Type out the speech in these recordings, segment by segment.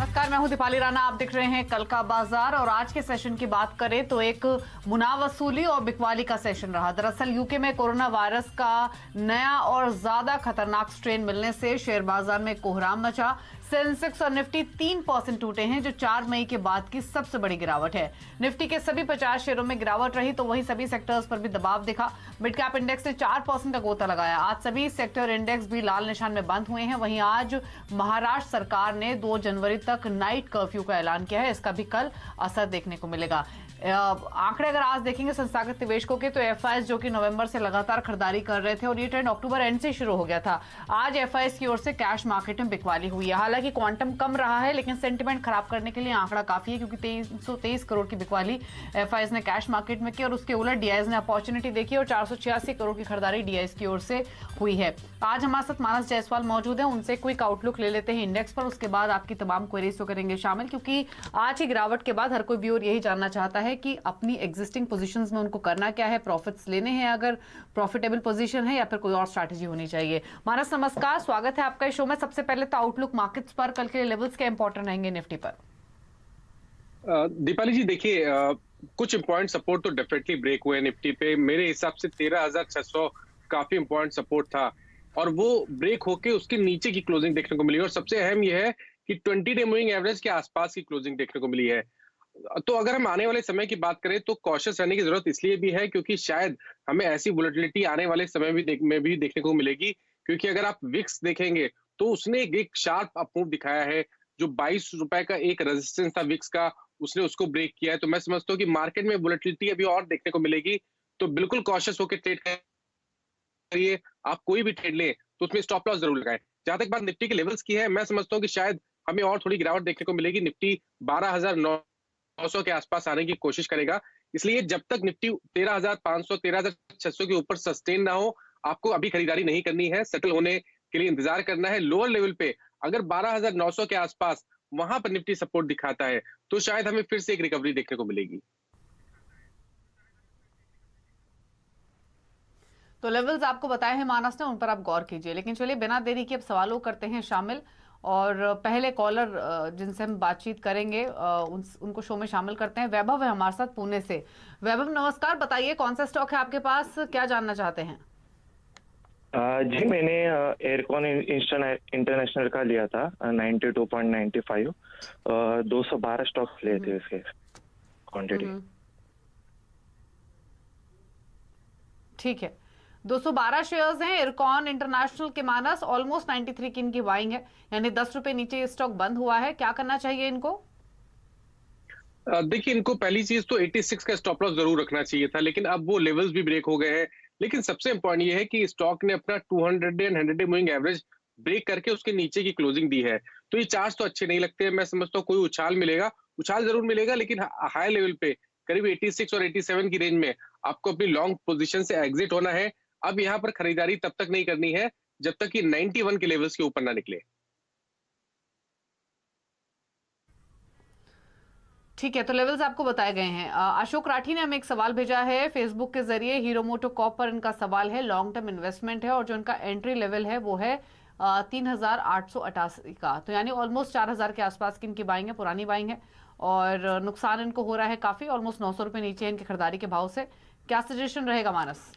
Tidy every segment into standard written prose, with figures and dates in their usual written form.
नमस्कार, मैं हूं दीपाली राणा। आप देख रहे हैं कल का बाजार और आज के सेशन की बात करें तो एक मुनाफ वसूली और बिकवाली का सेशन रहा। दरअसल यूके में कोरोना वायरस का नया और ज्यादा खतरनाक स्ट्रेन मिलने से शेयर बाजार में कोहराम मचा। सेंसेक्स और निफ्टी 3% टूटे हैं, जो 4 मई के बाद की सबसे बड़ी गिरावट है। निफ्टी के सभी 50 शेयरों में गिरावट रही तो वहीं सभी सेक्टर्स पर भी दबाव दिखा। मिड कैप इंडेक्स ने 4% का गोता लगाया। आज सभी सेक्टर इंडेक्स भी लाल निशान में बंद हुए हैं। वहीं आज महाराष्ट्र सरकार ने 2 जनवरी तक नाइट कर्फ्यू का ऐलान किया है। इसका भी कल असर देखने को मिलेगा। आंकड़े अगर आज देखेंगे संस्थागत निवेशकों के तो एफआईएस जो कि नवंबर से लगातार खरीदारी कर रहे थे और ये ट्रेंड अक्टूबर एंड से शुरू हो गया था। आज एफआईएस की ओर से कैश मार्केट में बिकवाली हुई है। हालांकि क्वांटम कम रहा है लेकिन सेंटिमेंट खराब करने के लिए आंकड़ा काफी है, क्योंकि 323 करोड़ की बिकवाली एफआईएस ने कैश मार्केट में की और उसके उलट डीआईएस ने अपॉर्चुनिटी देखी और 486 करोड़ की खरीदारी डीआईएस की ओर से हुई है। आज हमारे साथ मानस जायसवाल मौजूद है, उनसे क्विक आउटलुक ले लेते हैं इंडेक्स पर। उसके बाद आपकी तमाम क्वेरीज को करेंगे शामिल, क्योंकि आज की गिरावट के बाद हर कोई व्यूअर यही जानना चाहता है कि अपनी एग्जिस्टिंग पोजीशंस में उनको करना क्या है, प्रॉफिट्स लेने हैं अगर प्रॉफिटेबल पोजीशन है, या फिर कोई और स्ट्रैटेजी होनी चाहिए। मानस नमस्कार, स्वागत है आपका इस शो में। सबसे पहले तो आउटलुक मार्केट्स पर कल के लेवल्स क्या इंपॉर्टेंट रहेंगे निफ्टी पर? दीपाली जी देखिए, कुछ इंपॉर्टेंट सपोर्ट तो डेफिनेटली ब्रेक हुए निफ्टी पे। मेरे हिसाब से 13,600 काफी इंपॉर्टेंट सपोर्ट था और वो ब्रेक होके उसके नीचे की क्लोजिंग देखने को मिली और सबसे अहम यह है कि 20 डे मूविंग एवरेज के आसपास की क्लोजिंग देखने को मिली है। तो अगर हम आने वाले समय की बात करें तो कॉशियस रहने की जरूरत इसलिए भी है क्योंकि शायद हमें ऐसी वोलेटिलिटी आने वाले समय में भी देखने को मिलेगी। क्योंकि अगर आप विक्स देखेंगे तो उसने एक शार्प अपमूव दिखाया है। जो 22 रुपए का एक रेजिस्टेंस था विक्स का, उसने उसको ब्रेक किया है। तो मैं समझता हूँ कि मार्केट में वोलेटिलिटी अभी और देखने को मिलेगी, तो बिल्कुल कॉशियस होकर ट्रेड करिए। आप कोई भी ट्रेड लें तो उसमें स्टॉप लॉस जरूर लगाएं। जहां तक बात निफ्टी के लेवल्स की है, मैं समझता हूँ कि शायद हमें और थोड़ी गिरावट देखने को मिलेगी। निफ्टी 12,900 के आसपास आने की कोशिश करेगा। इसलिए जब तक निफ्टी 13,500 13,600 के ऊपर सस्टेन ना हो, आपको अभी खरीदारी नहीं करनी है। सेटल होने के लिए इंतजार करना है। लोअर लेवल पे अगर 12,900 के आसपास वहां पर निफ्टी सपोर्ट दिखाता है तो शायद हमें फिर से एक रिकवरी देखने को मिलेगी। तो लेवल्स आपको बताए हैं मानस ने, उन पर आप गौर कीजिए। लेकिन चलिए बिना देरी के अब सवालों करते हैं शामिल और पहले कॉलर जिनसे हम बातचीत करेंगे उनको शो में शामिल करते हैं। वैभव है हमारे साथ पुणे से। वैभव नमस्कार, बताइए कौन सा स्टॉक है आपके पास, क्या जानना चाहते हैं? जी मैंने एयरकॉन इंटरनेशनल का लिया था 92.95। 212 स्टॉक लिए थे इसके क्वांटिटी। ठीक है, 212 शेयर्स हैं एयरकॉन इंटरनेशनल के मानस। ऑलमोस्ट 93 की इनकी बाइंग है, यानी 10 रुपए नीचे ये स्टॉक बंद हुआ है। क्या करना चाहिए इनको? देखिए, इनको पहली चीज तो 86 का स्टॉप लॉस जरूर रखना चाहिए था, लेकिन अब वो लेवल्स भी ब्रेक हो गए हैं। लेकिन सबसे इंपॉर्टेंट ये है कि स्टॉक ने अपना 200 day and 100 day moving average break करके उसके नीचे की क्लोजिंग दी है। तो ये चार्ट्स तो अच्छे नहीं लगते हैं। मैं समझता हूँ कोई उछाल मिलेगा, उछाल जरूर मिलेगा, लेकिन हाई लेवल पे करीब 86 और 87 की रेंज में आपको अपनी लॉन्ग पोजीशन से एग्जिट होना है। अब यहाँ पर खरीदारी तब तक नहीं करनी है जब तक कि 91 के लेवल्स के ऊपर ना निकले। ठीक है, तो लेवल्स आपको बताए गए हैं। अशोक राठी ने हमें एक सवाल भेजा है फेसबुक के जरिए। हीरो मोटोकॉर्प पर इनका सवाल है। लॉन्ग टर्म इन्वेस्टमेंट है और जो इनका एंट्री लेवल है वो है 3,888 का, तो यानी ऑलमोस्ट 4,000 के आसपास की इनकी बाइंग है, पुरानी बाइंग है और नुकसान इनको हो रहा है काफी। ऑलमोस्ट 900 रुपए नीचे है इनकी खरीदारी के भाव से। क्या सजेशन रहेगा मानस?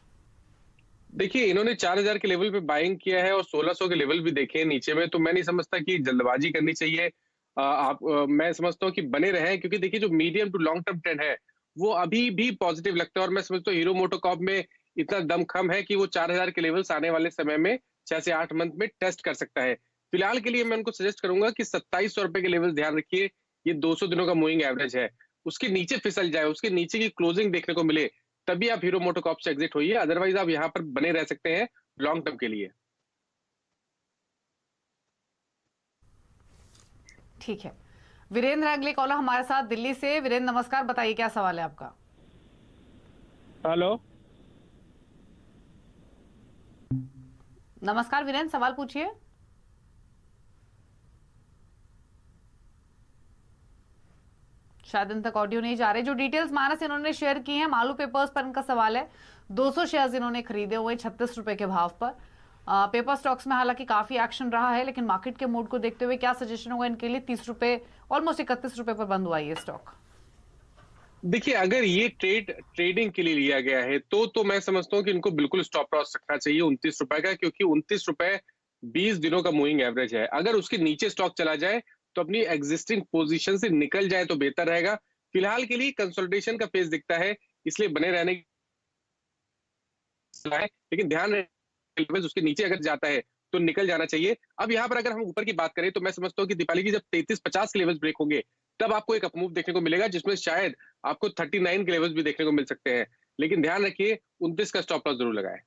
देखिए, इन्होंने 4,000 के लेवल पे बाइंग किया है और 1,600 के लेवल भी देखे हैं नीचे में। तो मैं नहीं समझता कि जल्दबाजी करनी चाहिए। मैं समझता हूँ कि बने रहें, क्योंकि देखिए जो medium to long term trend है वो अभी भी पॉजिटिव लगता है और मैं समझता हूँ हीरो मोटोकॉर्प में इतना दमखम है कि वो 4,000 के लेवल्स आने वाले समय में 6 से 8 मंथ में टेस्ट कर सकता है। फिलहाल के लिए मैं उनको सजेस्ट करूंगा कि 2700 रुपए के लेवल ध्यान रखिए। ये 200 दिनों का मूविंग एवरेज है, उसके नीचे फिसल जाए, उसके नीचे की क्लोजिंग देखने को मिले, तभी आप हीरो मोटोकॉर्प से एग्जिट होइए। अदरवाइज आप यहाँ पर बने रह सकते हैं लॉन्ग टर्म के लिए। ठीक है, वीरेंद्र अगले कॉलर हमारे साथ दिल्ली से। वीरेंद्र नमस्कार, बताइए क्या सवाल है आपका? हेलो, नमस्कार वीरेंद्र, सवाल पूछिए। शायद इन तक ऑडियो नहीं जा रहे। जो डिटेल्स मानस इन्होंने शेयर की हैं, मालू पेपर्स पर इनका सवाल है। 200 शेयर्स इन्होंने खरीदे हुए 36 रुपए के भाव पर पेपर स्टॉक्स में हालांकि काफी एक्शन रहा है, लेकिन मार्केट के मूड को देखते हुए क्या सजेशन होगा इनके लिए? 30 रुपए, ऑलमोस्ट 31 रुपए पर बंद हुआ ये स्टॉक। देखिए, अगर ये ट्रेडिंग के लिए लिया गया है तो मैं समझता हूँ कि इनको बिल्कुल स्टॉप लॉस रखना चाहिए 29 रुपए का, क्योंकि 29 रुपए 20 दिनों का मूविंग एवरेज है। अगर उसके नीचे स्टॉक चला जाए तो अपनी एग्जिस्टिंग पोजीशन से निकल जाए तो बेहतर रहेगा। फिलहाल के लिए कंसोलिडेशन का फेज दिखता है, इसलिए बने रहने की सलाह है, लेकिन ध्यान रहे उसके नीचे अगर जाता है तो निकल जाना चाहिए। अब यहाँ पर अगर हम ऊपर की बात करें तो मैं समझता हूँ कि दीपाली जी, जब 33-50 के लेवल्स ब्रेक होंगे तब आपको एक अपमूव देखने को मिलेगा, जिसमें शायद आपको 39 के लेवल्स भी देखने को मिल सकते हैं। लेकिन ध्यान रखिए 29 का स्टॉप लॉस जरूर लगाएं।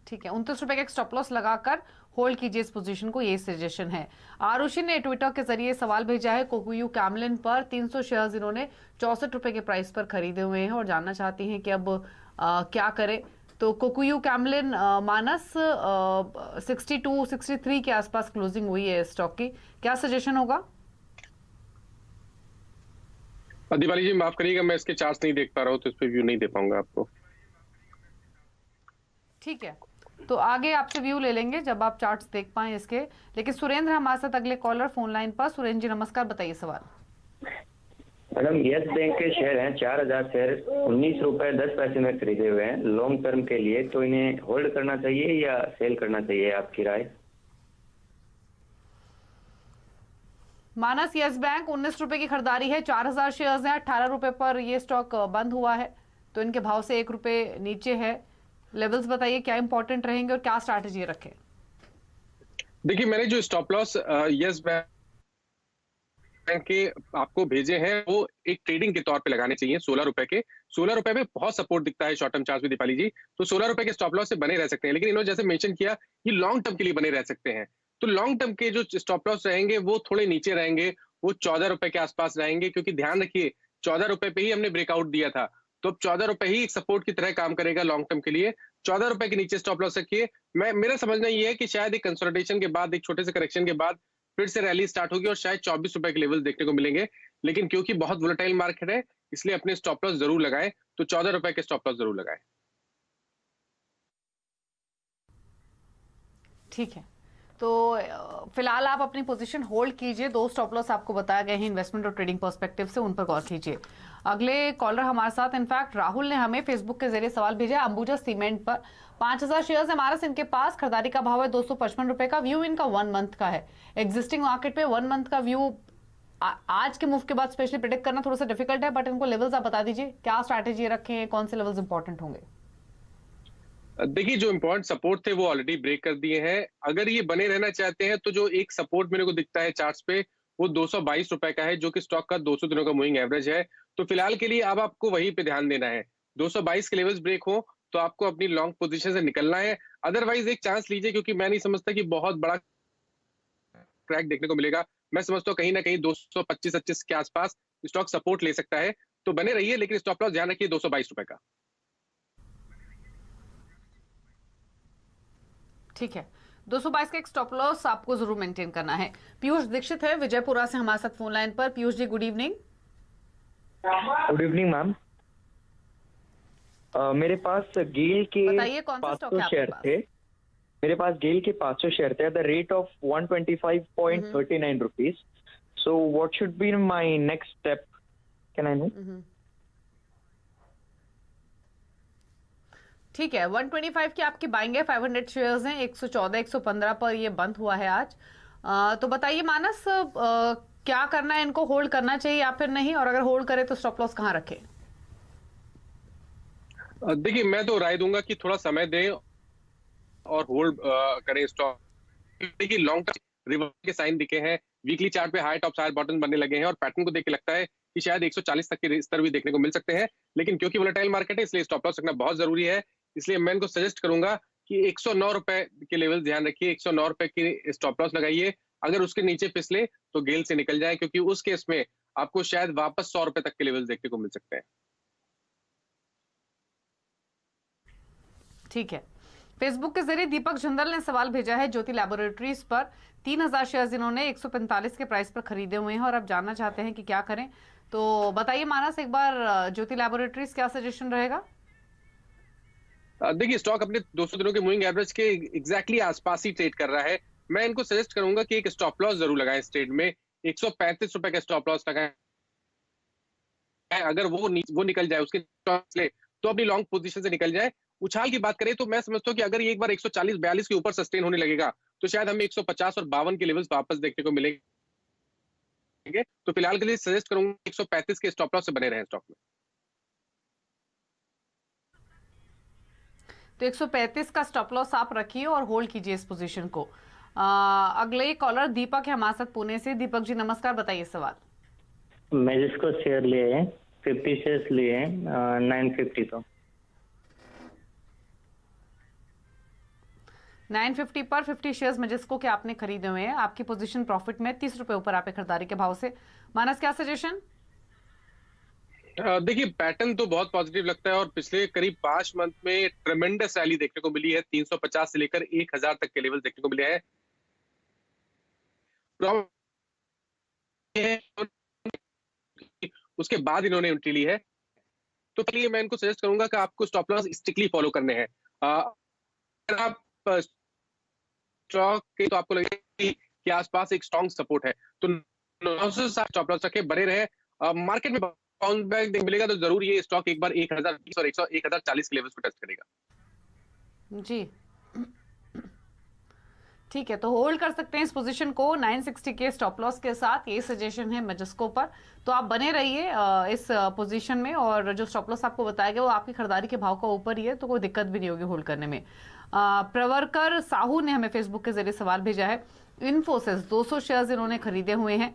ठीक है, 29 रुपए का एक स्टॉप लॉस लगाकर होल्ड कीजिए इस पोजीशन को, ये सजेशन है। आरुषि ने ट्विटर के जरिए सवाल भेजा है, कोकुयू कैमलिन पर 300 शेयर्स इन्होंने 64 रुपए के प्राइस पर खरीदे हुए हैं और जानना चाहती हैं कि अब क्या करें। तो कोकुयू कैमलिन मानस 62-63 के आसपास क्लोजिंग हुई है स्टॉक की, क्या सजेशन होगा? दीपाली जी माफ करिएगा, मैं इसके चार्ट्स नहीं देख पा रहा हूँ तो इस पर व्यू नहीं दे पाऊंगा आपको। ठीक है, तो आगे आपसे व्यू ले लेंगे जब आप चार्ट्स देख पाएं इसके। लेकिन सुरेंद्र हमारे साथ अगले कॉलर फोन लाइन पर। सुरेंद्र जी नमस्कार, बताइए सवाल। मैडम, यस बैंक के शेयर हैं 4000 शेयर 19 रुपए 10 पैसे में खरीदे हुए हैं लॉन्ग टर्म के लिए, तो इन्हें होल्ड करना चाहिए या सेल करना चाहिए, आपकी राय? मानस, यस बैंक 19 रुपए की खरीदारी है, 4000 शेयर्स हैं, 18 रुपए पर ये स्टॉक बंद हुआ है, तो इनके भाव से 1 रुपए नीचे है। लेवल्स बताइए क्या इंपॉर्टेंट रहेंगे और क्या स्ट्रैटेजी रखें? देखिए, मैंने जो स्टॉप लॉस यस बैंक के आपको भेजे हैं वो एक ट्रेडिंग के तौर पे लगाने चाहिए 16 रुपए के। 16 रुपए में बहुत सपोर्ट दिखता है शॉर्ट टर्म चार्ट में दीपाली जी, तो 16 रुपए के स्टॉप लॉस से बने रह सकते हैं। लेकिन इन्होंने जैसे मेंशन किया ये लॉन्ग टर्म के लिए बने रह सकते हैं, तो लॉन्ग टर्म के जो स्टॉप लॉस रहेंगे वो थोड़े नीचे रहेंगे, वो 14 रुपए के आसपास रहेंगे, क्योंकि ध्यान रखिए 14 रुपए पे ही हमने ब्रेकआउट दिया था, तो अब 14 रुपए ही एक सपोर्ट की तरह काम करेगा लॉन्ग टर्म के लिए। 14 रुपए के नीचे स्टॉप लॉस रखिए। मेरा समझना ये है कि शायद एक कंसोलिडेशन के बाद, एक छोटे से करेक्शन के बाद फिर से रैली स्टार्ट होगी और शायद 24 रुपए के लेवल देखने को मिलेंगे। लेकिन क्योंकि बहुत वोलेटाइल मार्केट है इसलिए अपने स्टॉप लॉस जरूर लगाएं, तो 14 रुपए के स्टॉप लॉस जरूर लगाएं। ठीक है, तो फिलहाल आप अपनी पोजीशन होल्ड कीजिए। 2 स्टॉप लॉस आपको बताए गए हैं इन्वेस्टमेंट और ट्रेडिंग पर्सपेक्टिव से, उन पर गौर कीजिए। अगले कॉलर हमारे साथ, इनफैक्ट राहुल ने हमें फेसबुक के जरिए सवाल भेजा है अंबुजा सीमेंट पर। 5000 शेयर्स है हमारे इनके पास, खरीदारी का भाव है 255 रुपए का, व्यू इनका 1 मंथ का है। एग्जिस्टिंग मार्केट पे 1 मंथ का व्यू आज के मूव के बाद स्पेशली प्रेडिक्ट करना थोड़ा सा डिफिकल्ट है, बट इनको लेवल्स आप बता दीजिए, क्या स्ट्रैटेजी रखें, कौन से लेवल्स इंपॉर्टेंट होंगे? देखिए, जो इंपॉर्टेंट सपोर्ट थे वो ऑलरेडी ब्रेक कर दिए हैं। अगर ये बने रहना चाहते हैं तो जो एक सपोर्ट मेरे को दिखता है चार्ट्स पे वो 222 रुपए का है, जो कि स्टॉक का 200 दिनों का मूविंग एवरेज है। तो फिलहाल के लिए अब आपको वहीं पे ध्यान देना है, 222 के लेवल्स ब्रेक हो तो आपको अपनी लॉन्ग पोजीशन से निकलना है। अदरवाइज एक चांस लीजिए, क्योंकि मैं नहीं समझता कि बहुत बड़ा क्रैक देखने को मिलेगा। मैं समझता हूँ कहीं ना कहीं 225-25 के आसपास स्टॉक सपोर्ट ले सकता है, तो बने रहिए, लेकिन स्टॉप लॉस ध्यान रखिए 222 रुपए का। ठीक है, 222 का एक स्टॉप लॉस आपको जरूर मेंटेन करना है। पीयूष दीक्षित है विजयपुरा से हमारे साथ फोन लाइन पर। Piyush ji good evening. Good evening ma'am. मेरे पास गेल के 500 शेयर थे, मेरे पास गेल के 500 शेयर थे eight the rate of 125.39 rupees. So what should be my next step, can I know? ठीक है, 125 की आपकी बाइंग है, 500 शेयर्स हैं, 114-115 पर ये बंद हुआ है आज। तो बताइए मानस, क्या करना है, इनको होल्ड करना चाहिए या फिर नहीं, और अगर होल्ड करे तो स्टॉप लॉस कहाँ रखें? देखिए, मैं तो राय दूंगा कि थोड़ा समय दें और होल्ड करें स्टॉक। देखिए, लॉन्ग टर्म रिवर्स के साइन दिखे हैं, वीकली चार्ट पे हाई टॉप हाई बॉटम बनने लगे हैं और पैटर्न को देख के लगता है कि शायद 140 तक के स्तर भी देखने को मिल सकते हैं। लेकिन क्योंकि वोलेटाइल मार्केट है इसलिए स्टॉप लॉस रखना बहुत जरूरी है। इसलिए मैं इनको सजेस्ट करूंगा कि 109 रुपए के लेवल ध्यान रखिए, 109 रुपए की स्टॉप लॉस लगाइए। अगर उसके नीचे फिसले तो गेल से निकल जाए, क्योंकि उस केस में आपको शायद वापस 100 रुपए तक के लेवल देखने को मिल सकते हैं। ठीक है, फेसबुक के जरिए दीपक झुंदल ने सवाल भेजा है ज्योति लैबोरेटरीज पर। 3000 शेयर्स इन्होंने 145 के प्राइस पर खरीदे हुए हैं और अब जानना चाहते हैं कि क्या करें। तो बताइए मानस, एक बार ज्योति लैबोरेटरीज क्या सजेशन रहेगा? देखिए स्टॉक अपने 200 दिनों के मूविंग एवरेज के एग्जैक्टली आसपास ही ट्रेड कर रहा है। मैं इनको सजेस्ट करूंगा कि एक स्टॉप लॉस जरूर लगाएं इस ट्रेड में। 135 रुपए का स्टॉप लॉस लगाएं। अगर वो निकल जाए, उसके स्टॉप ले, तो अपनी लॉन्ग पोजीशन से निकल जाए। उछाल की बात करें तो मैं समझता हूँ कि अगर ये एक बार 140-42 के ऊपर सस्टेन होने लगेगा तो शायद हमें 150 और 52 के लेवल्स वापस देखने को मिलेंगे। तो फिलहाल के लिए सजेस्ट करूंगा 135 के स्टॉप लॉस से बने रहें स्टॉक में। तो 135 का स्टॉप लॉस आप रखिए और होल्ड कीजिए इस पोजीशन को। अगले कॉलर दीपक है हमारे साथ पुणे से। दीपक जी नमस्कार, बताइए सवाल। मैं जिसको शेयर लिए हैं 50 शेयर्स लिए हैं 950 तो 950 पर 50 शेयर्स में जिसको कि आपने खरीदे हुए हैं, आपकी पोजीशन प्रॉफिट में 30 रुपए ऊपर आप खरीदारी के भाव से। मानस क्या सजेशन? देखिए पैटर्न तो बहुत पॉजिटिव लगता है और पिछले करीब 5 मंथ में ट्रेमेंडस रैली देखने को मिली है। 350 से लेकर 1000 तक के लेवल देखने को मिले हैं। उसके बाद इन्होंने एंट्री ली है, तो चलिए मैं इनको सजेस्ट करूंगा कि आपको स्टॉप लॉस स्ट्रिक्टली फॉलो करने हैं। अगर आप स्टॉक के तो आपको लगेगा कि आसपास एक स्ट्रॉन्ग सपोर्ट है, तो 900 स्टॉप लॉस रखे, बने रहे। मार्केट में बाउंस बैक मिलेगा तो जरूर ये स्टॉक एक बार 1020 और 1040 के लेवल्स को टच करेगा। जी ठीक है, तो होल्ड कर सकते हैं इस पोजीशन को 960 के स्टॉप लॉस के साथ। ये सजेशन है मजस्को पर, तो आप बने रहिए इस पोजीशन में। और जो स्टॉप लॉस आपको बताया गया वो आपकी खरीदारी के भाव का ऊपर ही है, तो कोई दिक्कत भी नहीं होगी होल्ड करने में। प्रवरकर साहू ने हमें फेसबुक के जरिए सवाल भेजा है। इन्फोसिस 200 शेयर्स इन्होंने खरीदे हुए हैं।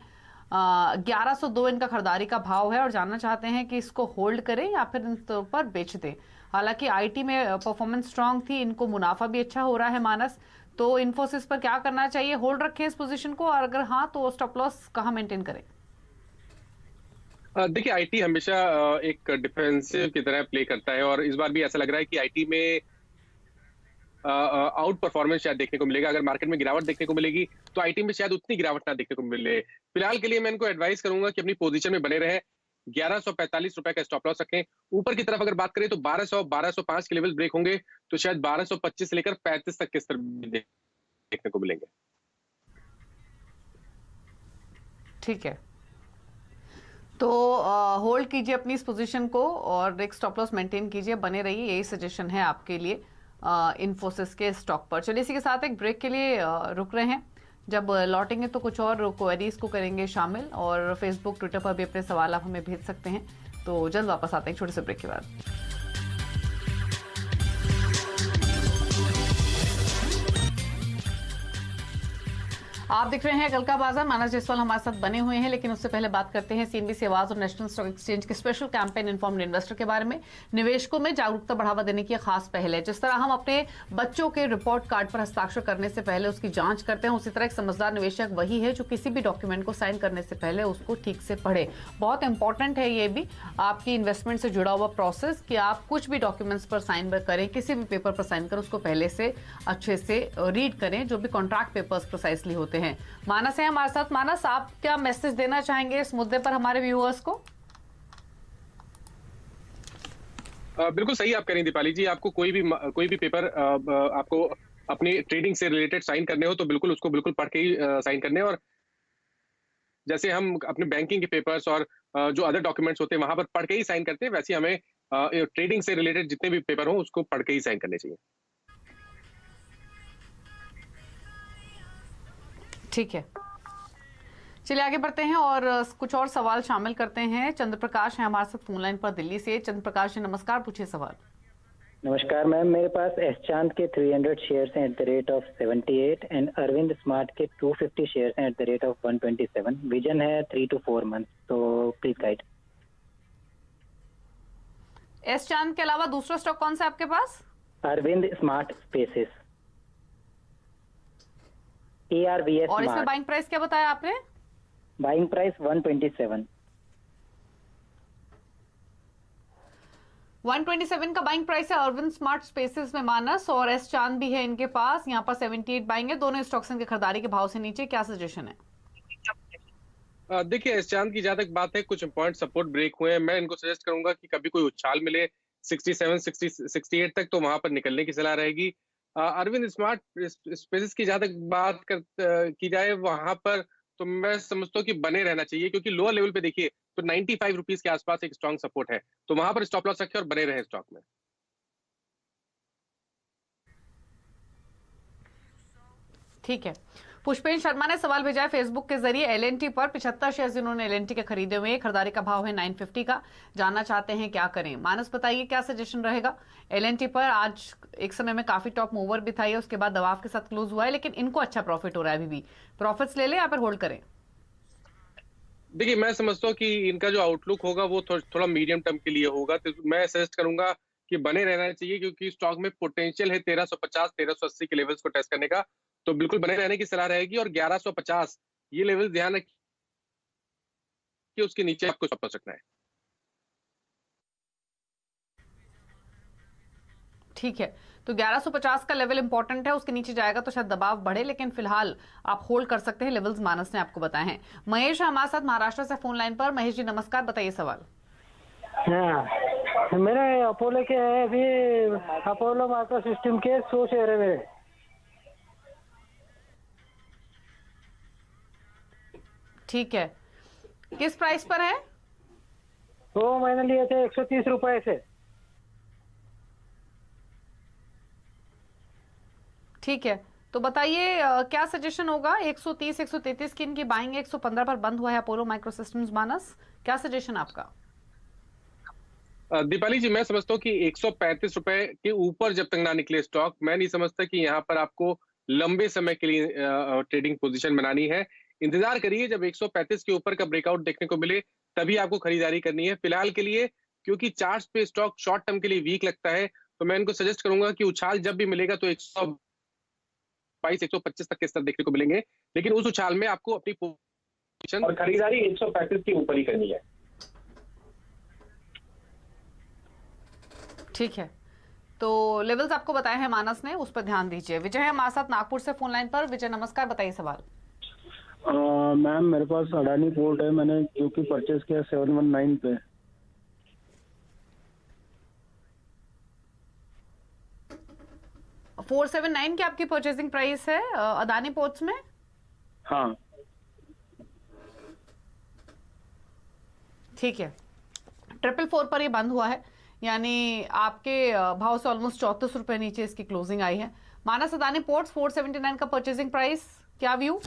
1102 इनका खरीदारी का भाव है और जानना चाहते हैं कि इसको होल्ड करें या फिर इन पर बेच दें। हालांकि आईटी में परफॉर्मेंस स्ट्रांग थी, इनको मुनाफा भी अच्छा हो रहा है मानस। तो इन्फोसिस पर क्या करना चाहिए? होल्ड रखें इस पोजीशन को, और अगर हाँ तो स्टॉप लॉस कहाँ मेंटेन करें? देखिए आईटी हमेशा एक डिफेंसिव की तरह प्ले करता है और इस बार भी ऐसा लग रहा है कि आईटी में आउट परफॉर्मेंस शायद देखने को मिलेगा। अगर मार्केट में गिरावट देखने को मिलेगी तो आईटी में शायद उतनी गिरावट ना देखने को मिले। फिलहाल के लिए मैं इनको एडवाइस करूंगा कि अपनी पोजीशन में बने रहे। 1145 रुपए का स्टॉप लॉस रखें। ऊपर की तरफ अगर बात करें तो 1200-1205 के लेवल ब्रेक होंगे तो शायद 1225 से लेकर 35 तक के स्तर देखने को मिलेंगे। ठीक है, तो होल्ड कीजिए अपनी इस पोजीशन को और एक स्टॉप लॉस मेंटेन कीजिए, बने रहिए। यही सजेशन है आपके लिए इन्फोसिस के स्टॉक पर। चलिए इसी के साथ एक ब्रेक के लिए रुक रहे हैं। जब लौटेंगे तो कुछ और क्वेरीज को करेंगे शामिल, और फेसबुक ट्विटर पर भी अपने सवाल आप हमें भेज सकते हैं। तो जल्द वापस आते हैं छोटे से ब्रेक के बाद। आप देख रहे हैं कल का बाजार। मानस जायसवाल हमारे साथ बने हुए हैं, लेकिन उससे पहले बात करते हैं सीएनबीसी आवाज और नेशनल स्टॉक एक्सचेंज के स्पेशल कैंपेन इन्फॉर्म्ड इन्वेस्टर के बारे में। निवेशकों में जागरूकता बढ़ावा देने की खास पहल है। जिस तरह हम अपने बच्चों के रिपोर्ट कार्ड पर हस्ताक्षर करने से पहले उसकी जांच करते हैं, उसी तरह एक समझदार निवेशक वही है जो किसी भी डॉक्यूमेंट को साइन करने से पहले उसको ठीक से पढ़े। बहुत इंपॉर्टेंट है ये भी आपकी इन्वेस्टमेंट से जुड़ा हुआ प्रोसेस कि आप कुछ भी डॉक्यूमेंट्स पर साइन करें, किसी भी पेपर पर साइन करें, उसको पहले से अच्छे से रीड करें, जो भी कॉन्ट्रैक्ट पेपर्स प्रिसाइसली होते हैं। मानस है हमारे साथ। मानस, आप क्या मैसेज देना चाहेंगे इस मुद्दे पर हमारे व्यूअर्स को? बिल्कुल सही आप कह रही हैं दीपाली जी। आपको कोई भी पेपर आपको अपनी ट्रेडिंग से रिलेटेड साइन करने हो तो बिल्कुल उसको बिल्कुल पढ़ के ही साइन करने। और जैसे हम अपने बैंकिंग के पेपर्स और जो अदर डॉक्यूमेंट्स होते हैं वहां पर पढ़ के ही साइन करते हैं, वैसे हमें ट्रेडिंग से रिलेटेड जितने भी पेपर हो उसको पढ़ के ही साइन करने चाहिए। ठीक है, चलिए आगे बढ़ते हैं और कुछ और सवाल शामिल करते हैं। चंद्र प्रकाश है हमारे साथ फोन लाइन पर दिल्ली से। चंद्र प्रकाश जी नमस्कार, पूछिए सवाल। नमस्कार मैम, मेरे पास एस चांद के 300 शेयर्स हैं at the rate of 78 and Arvind smart के 250 शेयर्स हैं at the rate of 127। Vision है 3 to 4 मंथ, तो प्लीज गाइड। एस चांद के अलावा दूसरा स्टॉक कौन सा है आपके पास? Arvind smart spaces, ARVS। और इसमें बाइंग प्राइस क्या बताया आपने? Buying price 127। 127 का बाइंग प्राइस है अरविंद स्मार्ट स्पेसेस में मानस, और एस चांद भी है इनके पास। यहाँ पर 78 बाइंग है। दोनों स्टॉक्स इनके खरीदारी के भाव से नीचे। क्या सजेशन है? देखिए एस चांद की जहां तक बात है, कुछ इंपॉर्टेंट सपोर्ट ब्रेक हुए हैं। मैं इनको सजेस्ट करूंगा कि कभी कोई उछाल मिले 67 68 तक, तो वहां पर निकलने की सलाह रहेगी। अरविंद स्मार्ट स्पेसेस की जहां तक बात की जाए, वहां पर तो मैं समझता हूँ कि बने रहना चाहिए, क्योंकि लोअर लेवल पे देखिए तो 95 रुपीज के आसपास एक स्ट्रॉन्ग सपोर्ट है, तो वहां पर स्टॉप लॉस रखें और बने रहे स्टॉक में। ठीक है। पुष्पेन शर्मा ने सवाल भेजा है फेसबुक के जरिए एलएनटी पर। 75 शेयर जिन्होंने एलएनटी के खरीदे हुए हैं, खरीदारी का भाव है 950 का, जानना चाहते हैं क्या करें। मानस बताइए क्या सजेशन रहेगा एलएनटी पर। आज एक समय में काफी टॉप मूवर भी था ये, उसके बाद दबाव के साथ क्लोज हुआ है, लेकिन इनको अच्छा प्रॉफिट हो रहा है। अभी भी प्रॉफिट्स ले लें या फिर होल्ड करें? देखिए, मैं समझता हूँ कि इनका जो आउटलुक होगा वो थोड़ा मीडियम टर्म के लिए होगा, तो मैं सजेस्ट करूंगा कि बने रहना चाहिए, क्योंकि स्टॉक में पोटेंशियल है 1350 1380 के लेवल्स को टेस्ट करने का, तो बिल्कुल बने रहने की सलाह रहेगी। और 1150 ये लेवल ध्यान रखिए कि उसके नीचे आपको स्टॉप लॉस रखना है। ठीक है, तो 1150 का लेवल इंपॉर्टेंट है, उसके नीचे जाएगा तो शायद दबाव बढ़े, लेकिन फिलहाल आप होल्ड कर सकते हैं। लेवल्स मानस ने आपको बताए हैं। महेश हमारे साथ महाराष्ट्र से फोन लाइन पर। महेश जी नमस्कार, बताइए सवाल। हाँ, मेरा अपोलो के है, अभी अपोलो माइक्रो सिस्टम के 100 शेयर है मेरे। ठीक है, किस प्राइस पर है? वो मैंने लिए थे 130 रुपए से। ठीक है, तो बताइए क्या सजेशन होगा? 130 133 की इनकी बाइंग 115 पर बंद हुआ है अपोलो माइक्रो सिस्टम्स। मानस, क्या सजेशन आपका? दीपाली जी, मैं समझता हूँ कि 135 रुपए के ऊपर जब तक ना निकले स्टॉक, मैं नहीं समझता कि यहाँ पर आपको लंबे समय के लिए ट्रेडिंग पोजीशन बनानी है। इंतजार करिए, जब 135 के ऊपर का ब्रेकआउट देखने को मिले तभी आपको खरीदारी करनी है। फिलहाल के लिए क्योंकि चार्ट्स पे स्टॉक शॉर्ट टर्म के लिए वीक लगता है, तो मैं इनको सजेस्ट करूंगा कि उछाल जब भी मिलेगा तो 122 125 तक के स्तर देखने को मिलेंगे, लेकिन उस उछाल में आपको अपनी पोजीशन और खरीदारी 135 के ऊपर ही करनी है। ठीक है, तो लेवल्स आपको बताए हैं मानस ने, उस पर ध्यान दीजिए। विजय है हमारे साथ नागपुर से फोन लाइन पर। विजय नमस्कार, बताइए सवाल। मैम, मेरे पास अडानी पोर्ट है, मैंने जो कि परचेज किया 719 पे। है 479 की आपकी परचेजिंग प्राइस है अदानी पोर्ट्स में? हाँ। ठीक है, 444 पर ये बंद हुआ है, यानी आपके भाव से ऑलमोस्ट 34 रुपए नीचे इसकी क्लोजिंग आई है। मानस अदानी पोर्ट्स 479 का परचेजिंग प्राइस, क्या व्यू?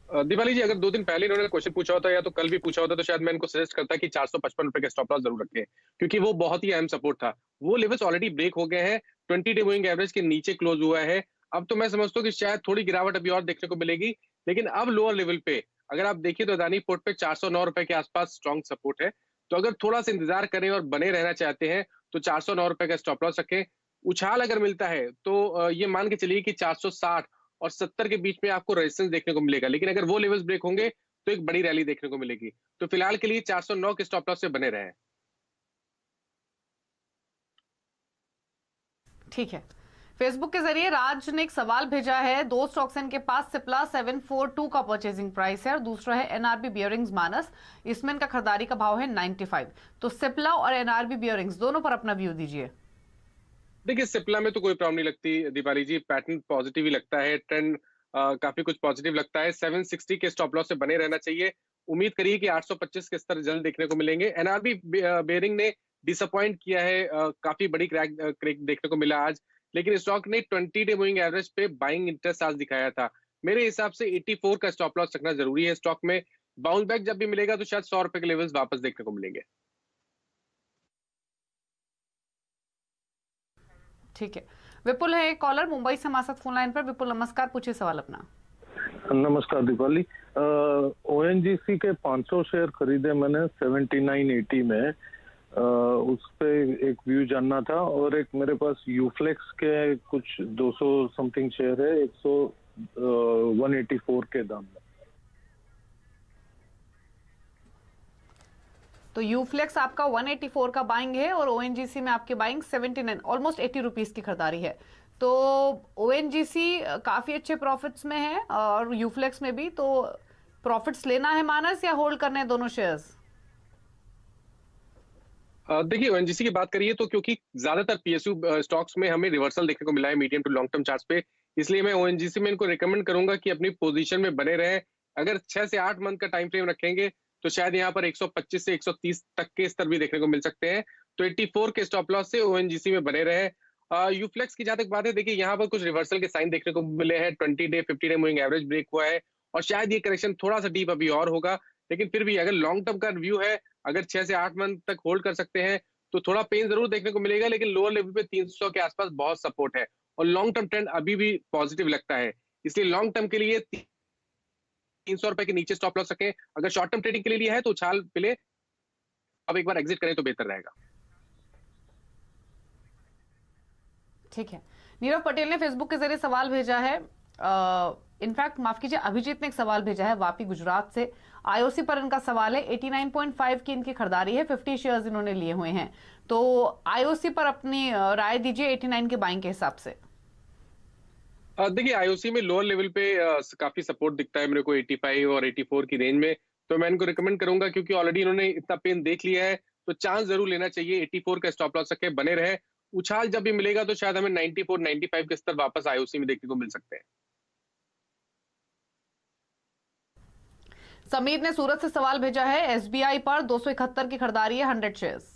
दीपाली जी, अगर 2 दिन पहले इन्होंने क्वेश्चन पूछा होता या तो कल भी पूछा होता, तो शायद मैं इनको सजेस्ट करता कि 455 रुपए का स्टॉप लॉस जरूर रखें, क्योंकि वो बहुत ही अहम सपोर्ट था। वो लेवल्स ऑलरेडी ब्रेक हो गए हैं, 20 डे मूविंग एवरेज के नीचे क्लोज हुआ है। अब तो मैं समझता हूँ कि शायद थोड़ी गिरावट अभी और देखने को मिलेगी, लेकिन अब लोअर लेवल पे अगर आप देखिए तो अदानी पोर्ट पे 409 रुपए के आसपास स्ट्रॉन्ग सपोर्ट है। तो अगर थोड़ा सा इंतजार करें और बने रहना चाहते हैं तो 409 रुपए का स्टॉप लॉस रखें। उछाल अगर मिलता है तो ये मान के चलिए कि 460 और 70 के बीच में आपको रेजिस्टेंस देखने को मिलेगा, लेकिन अगर वो लेवल्स ब्रेक होंगे तो एक बड़ी रैली देखने को मिलेगी। तो फिलहाल के लिए 409 के स्टॉप लॉस से बने रहें। ठीक है, फेसबुक के जरिए राज ने एक सवाल भेजा है। 2 स्टॉक्स इनके पास, सिप्ला 742 का परचेजिंग प्राइस है और दूसरा है एनआरबी बियरिंग्स मानस, इसमें इनका खरीदारी का भाव है 95। तो सिप्ला और एनआरबी बियरिंग्स दोनों पर अपना व्यू दीजिए। देखिए, सिप्ला में तो कोई प्रॉब्लम नहीं लगती दीपाली जी, पैटर्न पॉजिटिव ही लगता है, ट्रेंड काफी कुछ पॉजिटिव लगता है। 760 के स्टॉप लॉस से बने रहना चाहिए। उम्मीद करिए कि 825 के स्तर जल्द देखने को मिलेंगे। एनआरबी बेयरिंग ने डिसअपॉइंट किया है, काफी बड़ी क्रैक देखने को मिला आज, लेकिन स्टॉक ने 20 डे मूविंग एवरेज पे बाइंग इंटरेस्ट आज दिखाया था। मेरे हिसाब से 84 का स्टॉप लॉस रखना जरूरी है। स्टॉक में बाउंस बैक जब भी मिलेगा तो शायद 100 रुपए के लेवल्स वापस देखने को मिलेंगे। ठीक है, विपुल है एक कॉलर मुंबई से हमारे साथ फोन लाइन पर। विपुल नमस्कार, पूछिए सवाल अपना। नमस्कार दीपाली, ओएनजीसी के 500 शेयर खरीदे मैंने 7980 में, उस पे एक व्यू जानना था। और एक मेरे पास यूफ्लेक्स के कुछ 200 समथिंग शेयर है, 184 के दाम में। तो यूफ्लेक्स आपका 184 का बाइंग है और ओएनजीसी में आपकी बाइंग 79 ऑलमोस्ट 80 रुपीज की खरीदारी है। तो ओएनजीसी काफी अच्छे प्रॉफिट्स में है और यूफ्लेक्स में भी, तो प्रॉफिट्स लेना है मानस या होल्ड करने हैं दोनों शेयर्स? देखिए ओएनजीसी की बात करिए तो क्योंकि ज्यादातर पीएसयू स्टॉक्स में हमें रिवर्सल देखने को मिला है medium to long term charts पे, इसलिए मैं ओएनजीसी में इनको रिकमेंड करूंगा कि अपनी पोजीशन में बने रहें। अगर 6 से 8 मंथ का टाइम फ्रेम रखेंगे तो शायद यहाँ पर 125 से 130 तक के स्तर भी देखने को मिल सकते हैं। तो 84 के स्टॉप लॉस से ओएनजीसी में बने रहे। यूफ्लेक्स की जहां तक बात है, देखिए यहाँ पर कुछ रिवर्सल के साइन देखने को मिले हैं। 20 day 50 day moving average break हुआ है और शायद ये करेक्शन थोड़ा सा डीप अभी और होगा, लेकिन फिर भी अगर लॉन्ग टर्म का व्यू है, अगर 6 से 8 मंथ तक होल्ड कर सकते हैं तो थोड़ा पेन जरूर देखने को मिलेगा, लेकिन लोअर लेवल पे 300 के आसपास बहुत सपोर्ट है और लॉन्ग टर्म ट्रेंड अभी भी पॉजिटिव लगता है। इसलिए लॉन्ग टर्म के लिए 300 रुपए के नीचे स्टॉप लॉस रखें। अगर शॉर्ट टर्म ट्रेडिंग के लिए लिया है तो उछाल पिले अब एक बार एग्जिट करें तो बेहतर रहेगा। ठीक है, नीरव पटेल ने फेसबुक के जरिए सवाल भेजा है। इनफैक्ट माफ कीजिए, अभिजीत ने एक सवाल भेजा है वापी गुजरात से। आईओसी पर इनका सवाल है, 89.5 की इनकी खरीदारी है, 50 शेयर्स इन्होंने लिए हुए हैं, तो आईओसी पर अपनी राय दीजिए 89 के बाइंग के हिसाब से। देखिए आईओसी में लोअर लेवल पे काफी सपोर्ट दिखता है मेरे को 85 और 84 की रेंज में, तो मैं इनको रिकमेंड करूंगा क्योंकि ऑलरेडी इन्होंने इतना पेन देख लिया है, तो चांस जरूर लेना चाहिए। 84 का स्टॉप लॉस रखे बने रहे, उछाल जब भी मिलेगा तो शायद हमें 94 95 के स्तर वापस आईओसी में देखने को मिल सकते हैं। समीर ने सूरत से सवाल भेजा है, एसबीआई पर 271 की खरीदारी है, 100 शेयर्स।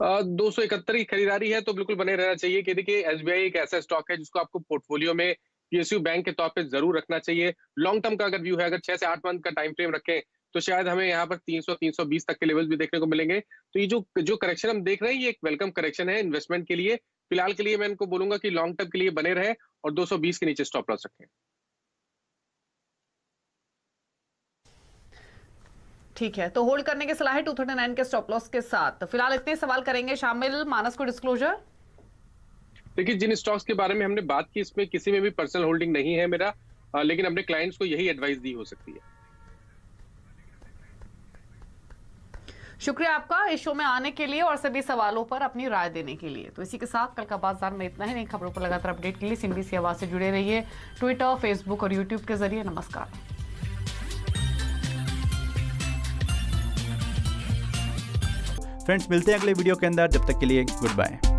271 की खरीदारी है तो बिल्कुल बने रहना चाहिए कि देखिए एसबीआई एक ऐसा स्टॉक है जिसको आपको पोर्टफोलियो में पीएसयू बैंक के तौर पे जरूर रखना चाहिए। लॉन्ग टर्म का अगर व्यू है, अगर 6 से 8 मंथ का टाइम फ्रेम रखें तो शायद हमें यहाँ पर 300 320 तक के लेवल्स भी देखने को मिलेंगे। तो ये जो करेक्शन हम देख रहे हैं ये एक वेलकम करेक्शन है इन्वेस्टमेंट के लिए। फिलहाल के लिए मैं इनको बोलूंगा कि लॉन्ग टर्म के लिए बने रहे और 220 के नीचे स्टॉप लॉस रखें। ठीक है, तो होल्ड करने की सलाह है 239 के स्टॉप लॉस के साथ। तो फिलहाल इतने सवाल करेंगे शामिल मानस को डिस्क्लोजर। देखिए जिन स्टॉक्स के बारे में हमने बात की इसमें किसी में भी पर्सनल होल्डिंग नहीं है मेरा, लेकिन अपने क्लाइंट्स को यही एडवाइस दी हो सकती है। शुक्रिया आपका इस शो में आने के लिए और सभी सवालों पर अपनी राय देने के लिए। तो इसी के साथ कल का बाजार में इतना ही। नई खबरों पर लगातार अपडेट के लिए सिंबीसी आवाज से जुड़े रहिए, ट्विटर, फेसबुक और यूट्यूब के जरिए। नमस्कार। फ्रेंड्स, मिलते हैं अगले वीडियो के अंदर, जब तक के लिए गुड बाय।